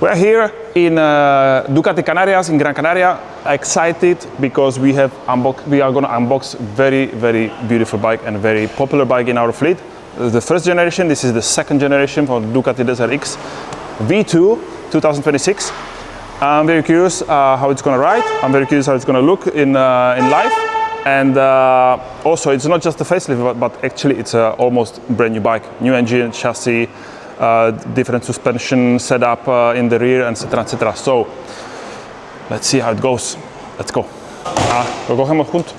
We're here in Ducati Canarias in Gran Canaria, excited because we are going to unbox very beautiful bike and very popular bike in our fleet. The first generation, this is the second generation for Ducati DesertX V2 2026. I'm very curious how it's going to ride. I'm very curious how it's going to look in life. And also, it's not just a facelift, but actually it's a almost brand new bike. New engine, chassis, different suspension setup in the rear, etc, etc. So, let's see how it goes. Let's go. Lo cogemos juntos.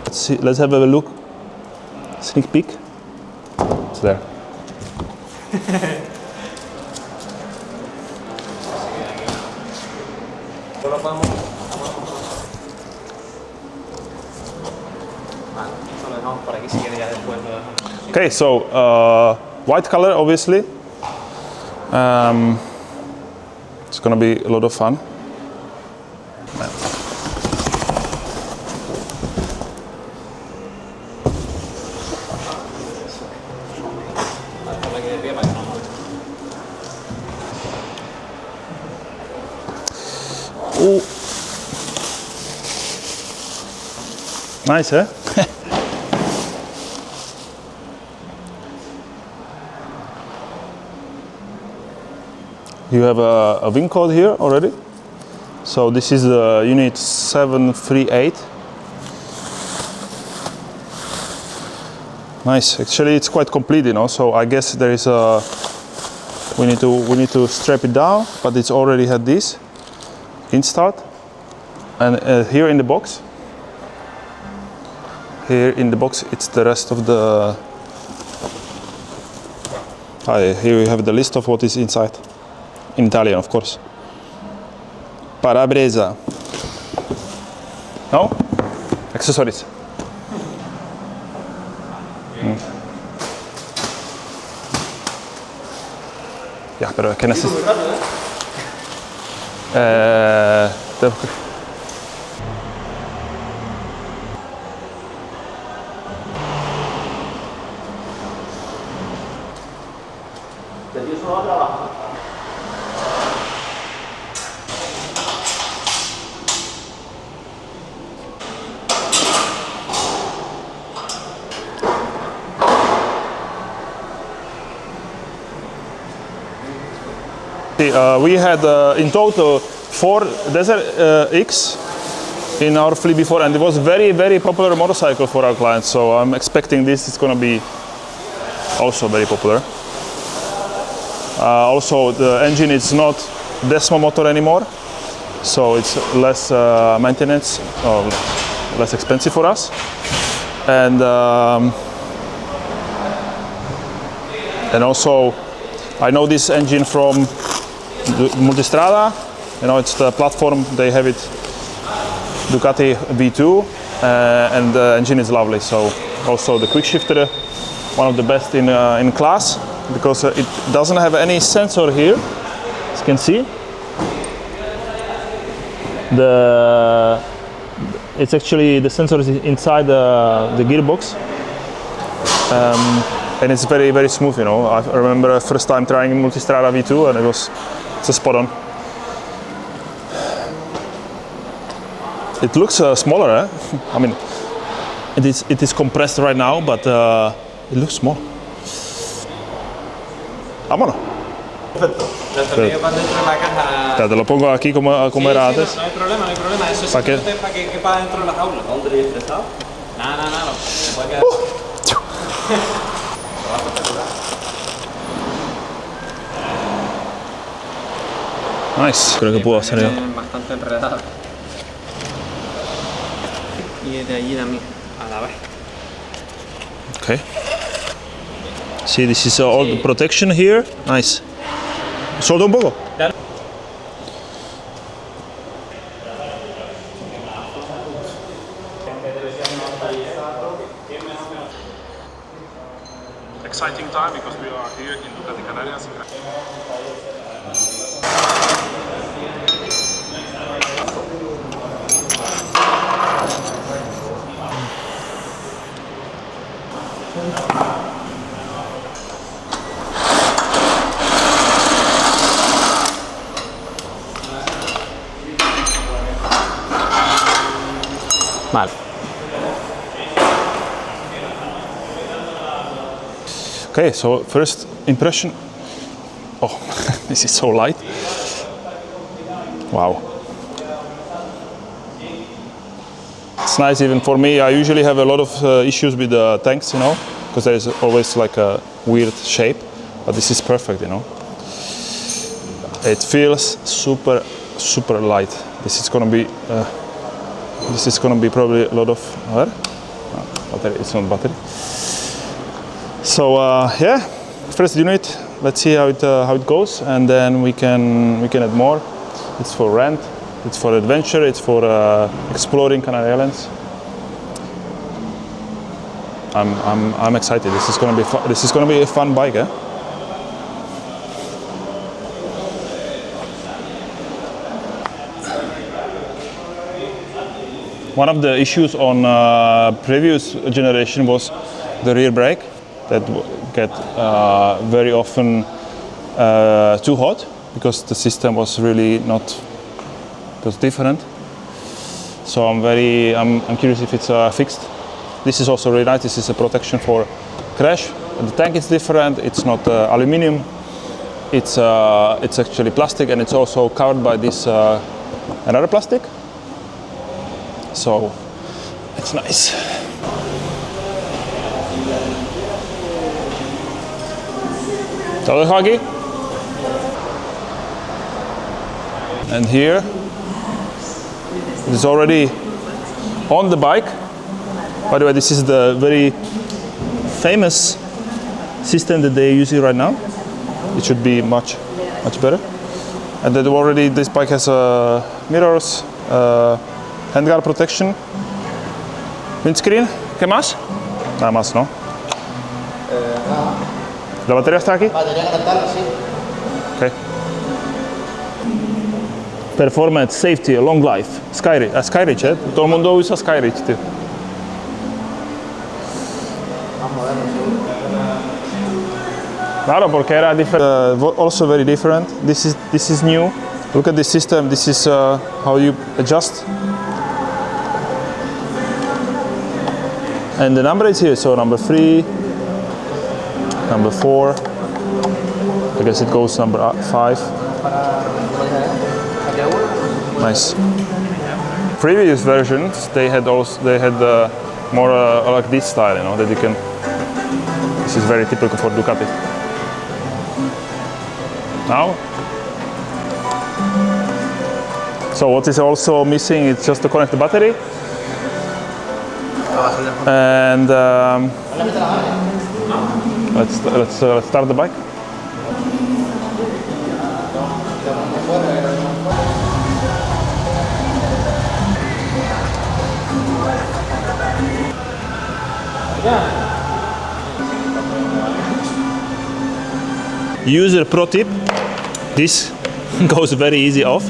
Let's see. Let's have a look. Sneak peek. It's there. Okay, so white color, obviously. It's gonna be a lot of fun. Ooh. Nice, eh? You have a VIN code here already. So this is the unit 738. Nice. Actually, it's quite complete, you know. So I guess there is a. We need to strap it down, but it's already had this installed. And here in the box. Here in the box, it's the rest of the. Here we have the list of what is inside. In Italian, of course. Parabrezza. No? Accessories. Ya, pero es que necesito. We had in total 4 Desert X in our fleet before, and it was very popular motorcycle for our clients. So I'm expecting this is going to be also very popular. Also, the engine is not Desmo motor anymore, so it's less maintenance, less expensive for us. And also, I know this engine from Multistrada, you know, it's the platform, they have it, Ducati V2, and the engine is lovely. So also the quick shifter, one of the best in class, because it doesn't have any sensor here, as you can see. It's actually, the sensor is inside the gearbox. And it's very smooth, you know. I remember first time trying Multistrada V2 and it's a spot on. It looks smaller, eh? I mean, it is compressed right now, but it looks small. Vámonos. Perfecto. Te lo pongo aquí como era antes. No hay problema, eso es simplemente para que quepa dentro de la jaula. ¿No te estresado? No, se puede quedar. Nice. Creo que puedo hacer yo. Bastante enredado. Y de allí también, a la vez. Okay. See, this is all the protection here. Nice. Solta un poco. Claro. Exciting time because we are here in Ducati Canarias. Vale. Okay, so first impression. Oh, this is so light. Wow. It's nice even for me. I usually have a lot of issues with the tanks, you know, because there is always like a weird shape, but this is perfect, you know. It feels super, super light. This is gonna be probably a lot of battery. It's not battery. So yeah, first unit. Let's see how it goes, and then we can add more. It's for rent, it's for adventure, it's for exploring Canary Islands. I'm excited. This is gonna be fun. This is gonna be a fun bike, eh? One of the issues on previous generation was the rear brake that get very often too hot because the system was really not, it was different. So I'm curious if it's fixed. This is also really nice. This is a protection for crash. The tank is different. It's not aluminium. It's actually plastic, and it's also covered by this another plastic. So it's nice. Ciao, Hagi. And here it is already on the bike. By the way, this is the very famous system that they're using right now. It should be much better. And then already this bike has mirrors, handguard protection, windscreen. ¿Qué más? Nada más, ¿no? ¿La batería está aquí? Batería conectada, sí. Okay. Performance, safety, long life. Skyreach, ¿eh? Todo el mundo usa Skyreach, tío. Claro, porque era different. Also very different. This is new. Look at this system. This is how you adjust. And the number is here. So number 3, number 4. I guess it goes number 5. Nice. Previous versions they had more like this style, you know, that you can. This is very typical for Ducati. Now, so what is also missing is just to connect the battery, and let's start the bike. User pro tip: this goes very easy off.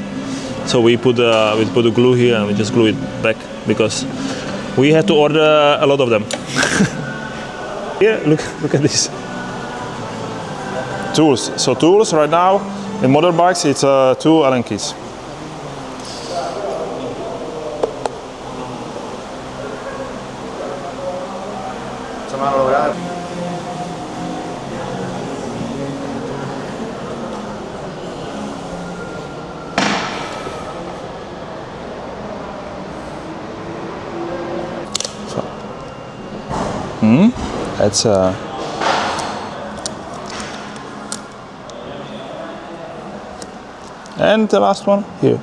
So we put a glue here and we just glue it back because we had to order a lot of them. Here, look at this. Tools. So tools right now in motorbikes it's 2 Allen keys. That's and the last one here.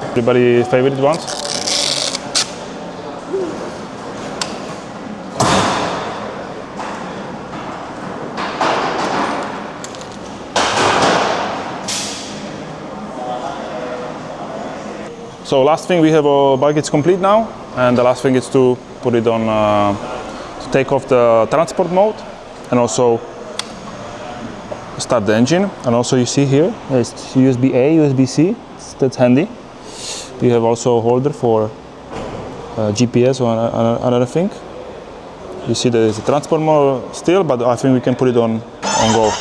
Everybody favorite ones? So last thing, we have a bike, it's complete now, and the last thing is to put it on, to take off the transport mode and also start the engine. And also you see here, there's USB-A, USB-C, that's handy. We have also a holder for GPS or another thing. You see there is a transport mode still, but I think we can put it on go.